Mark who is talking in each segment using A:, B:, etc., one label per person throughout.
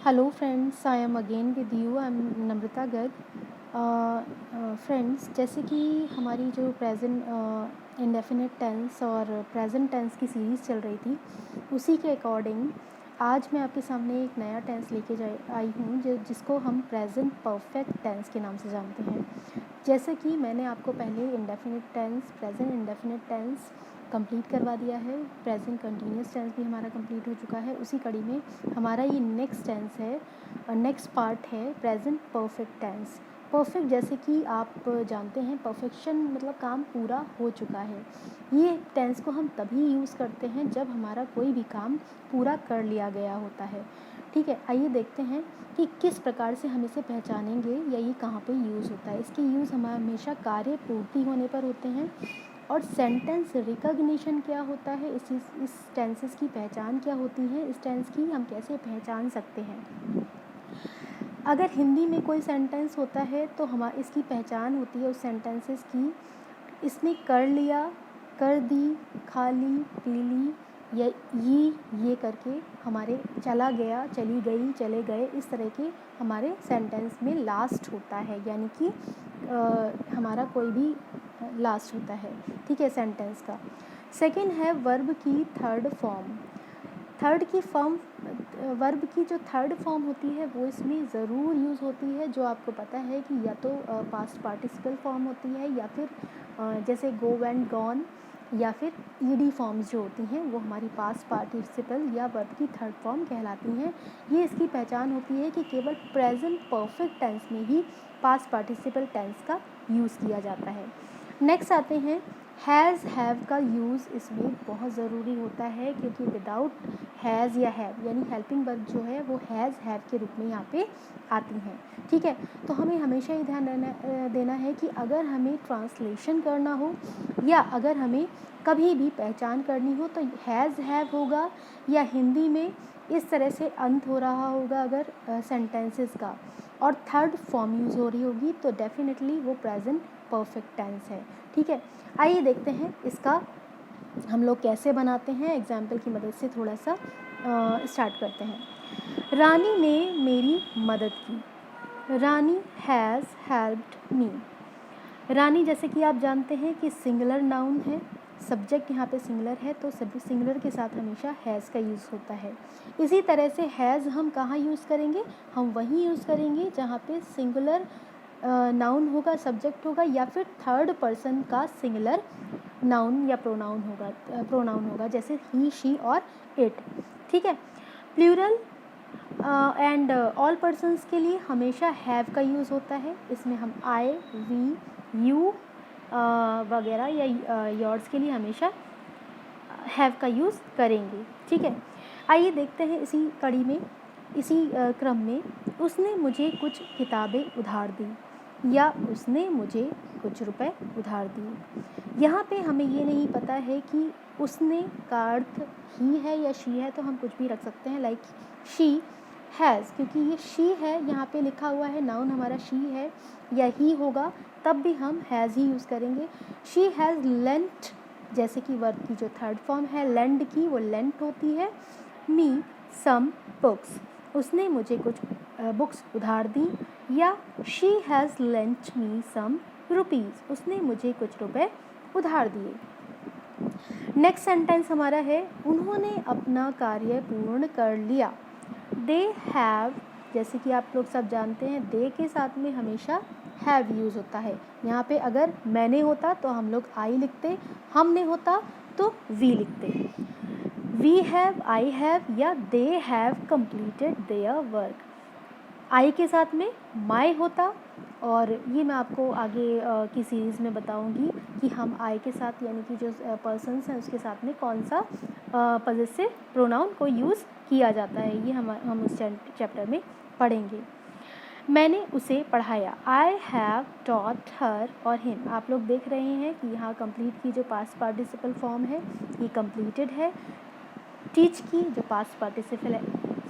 A: Hello friends, I am again with you. I am Namrata Garg. Friends, जैसे कि हमारी जो प्रेजेंट इंडेफिनिट टेंस और प्रेजेंट टेंस की सीरीज़ चल रही थी, उसी के अकॉर्डिंग आज मैं आपके सामने एक नया टेंस लेके आई हूँ जिसको हम प्रेजेंट परफेक्ट टेंस के नाम से जानते हैं। जैसे कि मैंने आपको पहले indefinite tense, present indefinite tense complete करवा दिया है, प्रेजेंट कंटिन्यूस टेंस भी हमारा कंप्लीट हो चुका है। उसी कड़ी में हमारा ये नेक्स्ट टेंस है, नेक्स्ट पार्ट है प्रेजेंट परफेक्ट टेंस। परफेक्ट जैसे कि आप जानते हैं, परफेक्शन मतलब काम पूरा हो चुका है। ये टेंस को हम तभी यूज़ करते हैं जब हमारा कोई भी काम पूरा कर लिया गया होता है। ठीक है, आइए देखते हैं कि किस प्रकार से हम इसे पहचानेंगे या ये कहाँ पे यूज़ होता है। इसके यूज़ हमेशा कार्य पूर्ति होने पर होते हैं। और सेंटेंस रिकग्निशन क्या होता है, इस टेंसेस की पहचान क्या होती है, इस टेंस की हम कैसे पहचान सकते हैं। अगर हिंदी में कोई सेंटेंस होता है तो इसकी पहचान होती है उस सेंटेंसेस की, इसने कर लिया, कर दी, खा ली, पी ली, या ये करके हमारे चला गया, चली गई, चले गए, इस तरह के हमारे सेंटेंस में लास्ट होता है, यानी कि हमारा कोई भी लास्ट होता है। ठीक है, सेंटेंस का। सेकंड है वर्ब की थर्ड फॉर्म। वर्ब की जो थर्ड फॉर्म होती है वो इसमें ज़रूर यूज़ होती है, जो आपको पता है कि या तो पास्ट पार्टिसिपल फॉर्म होती है, या फिर जैसे गो वेंट गॉन, या फिर ईडी फॉर्म्स जो होती हैं वो हमारी पास्ट पार्टिसिपल या वर्ब की थर्ड फॉर्म कहलाती हैं। ये इसकी पहचान होती है कि केवल प्रेजेंट परफेक्ट टेंस में ही पास्ट पार्टिसिपल टेंस का यूज़ किया जाता है। नेक्स्ट आते हैं हैज़ हैव का यूज़ इसमें बहुत ज़रूरी होता है, क्योंकि विदाउट हैज़ या हैव यानी हेल्पिंग वर्ब जो है वो हैज़ हैव के रूप में यहाँ पे आती हैं। ठीक है, तो हमें हमेशा ये ध्यान देना है कि अगर हमें ट्रांसलेशन करना हो या अगर हमें कभी भी पहचान करनी हो तो हैज़ हैव होगा, या हिंदी में इस तरह से अंत हो रहा होगा अगर सेंटेंसेस का, और थर्ड फॉर्म यूज़ हो रही होगी, तो डेफिनेटली वो प्रेजेंट परफेक्ट टेंस है। ठीक है, आइए देखते हैं इसका हम लोग कैसे बनाते हैं, एग्जाम्पल की मदद से थोड़ा सा स्टार्ट करते हैं। रानी ने मेरी मदद की। रानी हैज़ हेल्प्ड मी। रानी जैसे कि आप जानते हैं कि सिंगुलर नाउन है, सब्जेक्ट यहाँ पे सिंगुलर है, तो सभी सिंगुलर के साथ हमेशा हैज़ का यूज़ होता है। इसी तरह से हैज़ हम कहाँ यूज़ करेंगे, हम वहीं यूज़ करेंगे जहाँ पे सिंगुलर नाउन होगा, सब्जेक्ट होगा, या फिर थर्ड पर्सन का सिंगुलर नाउन या प्रोनाउन होगा, जैसे ही, शी और इट। ठीक है, प्लूरल एंड ऑल पर्सन्स के लिए हमेशा हैव का यूज़ होता है। इसमें हम आई, वी, यू वगैरह या योर्स के लिए हमेशा हैव का यूज़ करेंगे। ठीक है, आइए देखते हैं इसी कड़ी में, इसी क्रम में, उसने मुझे कुछ किताबें उधार दी, या उसने मुझे कुछ रुपए उधार दिए। यहाँ पे हमें ये नहीं पता है कि उसने का अर्थ ही है या शी है, तो हम कुछ भी रख सकते हैं, लाइक शी हैज़, क्योंकि ये शी है, यहाँ पे लिखा हुआ है, नाउन हमारा शी है, या ही होगा तब भी हम हैज़ ही यूज़ करेंगे। शी हैज़ लेंट, जैसे कि वर्ब की जो थर्ड फॉर्म है लेंड की, वो लेंट होती है। मी सम बुक्स, उसने मुझे कुछ बुक्स उधार दी, या she has lent me some rupees, उसने मुझे कुछ रुपए उधार दिए। नेक्स्ट सेंटेंस हमारा है उन्होंने अपना कार्य पूर्ण कर लिया। दे हैव, जैसे कि आप लोग सब जानते हैं, दे के साथ में हमेशा हैव यूज़ होता है। यहाँ पे अगर मैंने होता तो हम लोग आई लिखते, हमने होता तो वी लिखते। वी हैव, आई हैव, या they have completed their work. I के साथ में माई होता, और ये मैं आपको आगे की सीरीज़ में बताऊंगी कि हम आई के साथ यानी कि जो पर्सन्स हैं उसके साथ में कौन सा पॉजेसिव प्रोनाउन को यूज़ किया जाता है, ये हम उस चैप्टर में पढ़ेंगे। मैंने उसे पढ़ाया, आई हैव टॉट हर और हिम। आप लोग देख रहे हैं कि यहाँ कंप्लीट की जो पास्ट पार्टिसिपल फॉर्म है ये कंप्लीटेड है, टीच की जो पास्ट पार्टिसिपल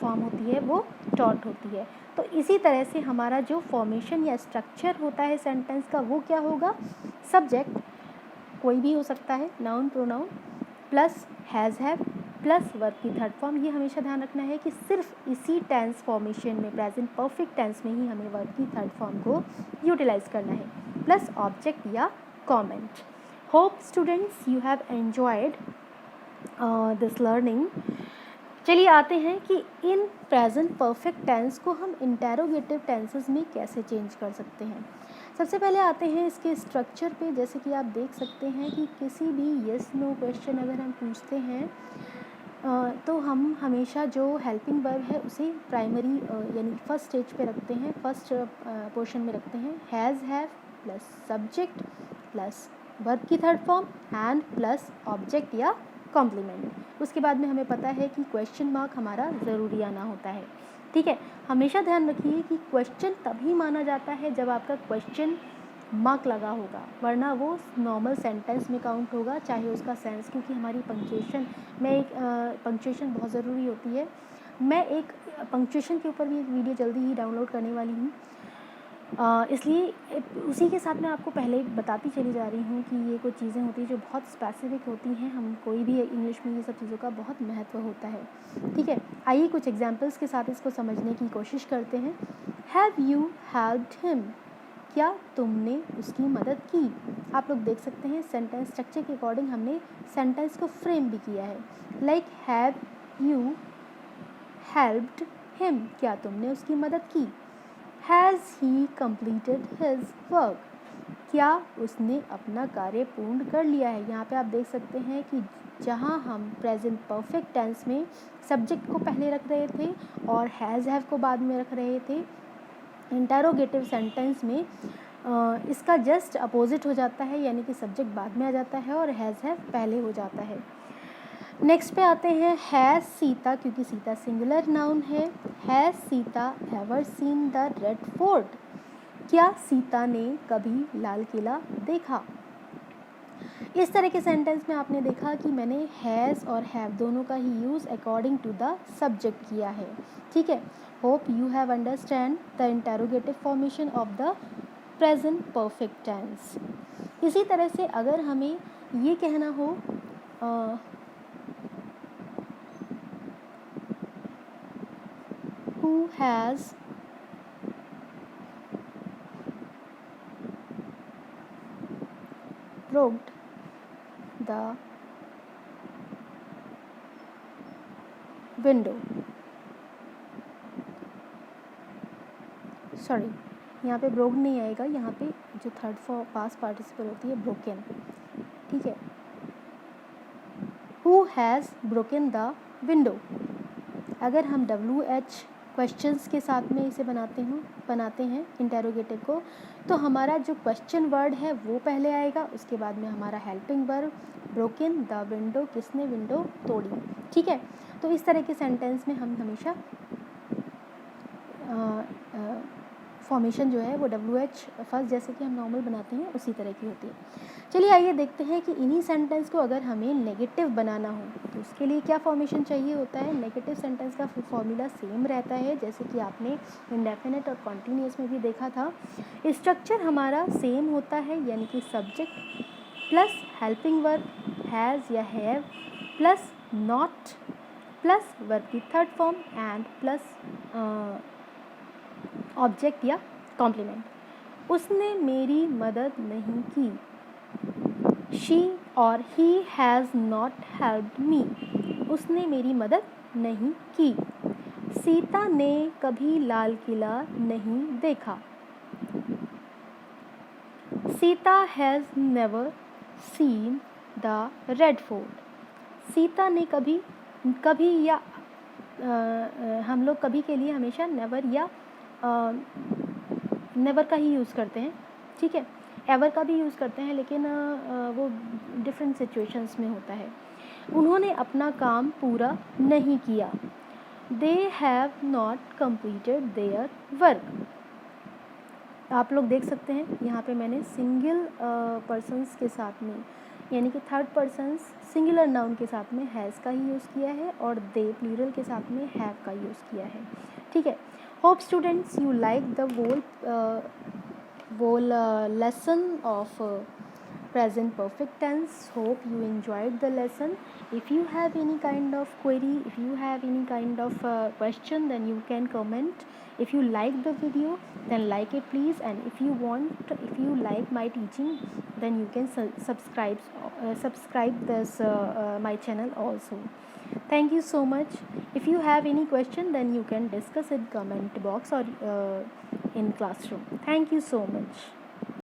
A: फॉर्म होती है वो टॉट होती है। तो इसी तरह से हमारा जो फॉर्मेशन या स्ट्रक्चर होता है सेंटेंस का वो क्या होगा, सब्जेक्ट कोई भी हो सकता है, noun pronoun plus has have plus verb की थर्ड फॉर्म। ये हमेशा ध्यान रखना है कि सिर्फ इसी टेंस फॉर्मेशन में, प्रेजेंट परफेक्ट टेंस में ही हमें वर्ब की थर्ड फॉर्म को यूटिलाइज करना है, प्लस ऑब्जेक्ट या comment. Hope students you have enjoyed this learning. चलिए आते हैं कि इन प्रेजेंट परफेक्ट टेंस को हम इंटेरोगेटिव टेंसेस में कैसे चेंज कर सकते हैं। सबसे पहले आते हैं इसके स्ट्रक्चर पे। जैसे कि आप देख सकते हैं कि किसी भी यस नो क्वेश्चन अगर हम पूछते हैं तो हम हमेशा जो हेल्पिंग वर्ब है उसे प्राइमरी यानी फर्स्ट स्टेज पे रखते हैं, फर्स्ट पोर्शन में रखते हैं। Has, have plus subject plus verb की third form and plus object या कॉम्प्लीमेंट। उसके बाद में हमें पता है कि क्वेश्चन मार्क हमारा ज़रूरी आना होता है। ठीक है, हमेशा ध्यान रखिए कि क्वेश्चन तभी माना जाता है जब आपका क्वेश्चन मार्क लगा होगा, वरना वो नॉर्मल सेंटेंस में काउंट होगा, चाहे उसका सेंस, क्योंकि हमारी पंक्चुएशन में एक पंक्चुएशन बहुत ज़रूरी होती है। मैं एक पंक्चुएशन के ऊपर भी एक वीडियो जल्दी ही डाउनलोड करने वाली हूँ, इसलिए उसी के साथ मैं आपको पहले बताती चली जा रही हूँ कि ये कुछ चीज़ें होती हैं जो बहुत स्पेसिफिक होती हैं। हम कोई भी इंग्लिश में ये सब चीज़ों का बहुत महत्व होता है। ठीक है, आइए कुछ एग्जांपल्स के साथ इसको समझने की कोशिश करते हैं। हैव यू हेल्प्ड हिम, क्या तुमने उसकी मदद की। आप लोग देख सकते हैं सेंटेंस स्ट्रक्चर के अकॉर्डिंग हमने सेंटेंस को फ्रेम भी किया है। Like have you helped him, क्या तुमने उसकी मदद की। Has he completed his work, क्या उसने अपना कार्य पूर्ण कर लिया है। यहाँ पे आप देख सकते हैं कि जहाँ हम प्रेजेंट परफेक्ट टेंस में सब्जेक्ट को पहले रख रहे थे और हैज़ हैव को बाद में रख रहे थे, इंटेरोगेटिव सेंटेंस में इसका जस्ट अपोजिट हो जाता है, यानी कि सब्जेक्ट बाद में आ जाता है और हैज़ हैव पहले हो जाता है। नेक्स्ट पे आते हैं हैज़ सीता, क्योंकि सीता सिंगुलर नाउन है। Has Sita ever seen the red fort, क्या सीता ने कभी लाल किला देखा। इस तरह के सेंटेंस में आपने देखा कि मैंने हैज़ और हैव दोनों का ही use according to the subject किया है। ठीक है, hope you have understand the interrogative formation of the present perfect tense. इसी तरह से अगर हमें ये कहना हो who has broke the window, sorry यहाँ पे ब्रोक नहीं आएगा, यहाँ पे जो थर्ड पास्ट पार्टिसिपल होती है ब्रोकन। ठीक है, who has broken the window। अगर हम WH क्वेश्चंस के साथ में इसे बनाते हैं इंटेरोगेटिव को, तो हमारा जो क्वेश्चन वर्ड है वो पहले आएगा, उसके बाद में हमारा helping verb broken the window, किसने विंडो तोड़ी। ठीक है, तो इस तरह के सेंटेंस में हम हमेशा फॉर्मेशन जो है वो WH फर्स्ट जैसे कि हम नॉर्मल बनाते हैं उसी तरह की होती है। चलिए आइए देखते हैं कि इन्हीं सेंटेंस को अगर हमें नेगेटिव बनाना हो तो उसके लिए क्या फॉर्मेशन चाहिए होता है। नेगेटिव सेंटेंस का फॉर्मूला सेम रहता है जैसे कि आपने इंडेफिनिट और कॉन्टीन्यूअस में भी देखा था। स्ट्रक्चर हमारा सेम होता है, यानी कि subject plus helping verb has या have plus not plus verb की third form and plus object या कॉम्प्लीमेंट। उसने मेरी मदद नहीं की। शी और ही हैज़ नॉट हेल्प्ड मी, उसने मेरी मदद नहीं की। सीता ने कभी लाल किला नहीं देखा। Sita has never seen the red fort. Sita ने कभी या हम लोग कभी के लिए हमेशा नेवर या नेवर का ही यूज़ करते हैं। ठीक है, एवर का भी यूज़ करते हैं, लेकिन वो डिफरेंट सिचुएशंस में होता है। उन्होंने अपना काम पूरा नहीं किया। They have not completed their work. आप लोग देख सकते हैं यहाँ पे मैंने सिंगल पर्सन्स के साथ में, यानी कि थर्ड पर्सन्स सिंगुलर नाउन के साथ में हैज़ का ही यूज़ किया है और दे प्लूरल के साथ में हैव का यूज़ किया है। ठीक है, hope students you like the whole lesson of present perfect tense. Hope you enjoyed the lesson. If you have any kind of query, if you have any kind of question, then you can comment. If you like the video, then like it please, and if you like my teaching, then you can subscribe this my channel also. Thank you so much. If you have any question, then you can discuss in comment box or in classroom. Thank you so much.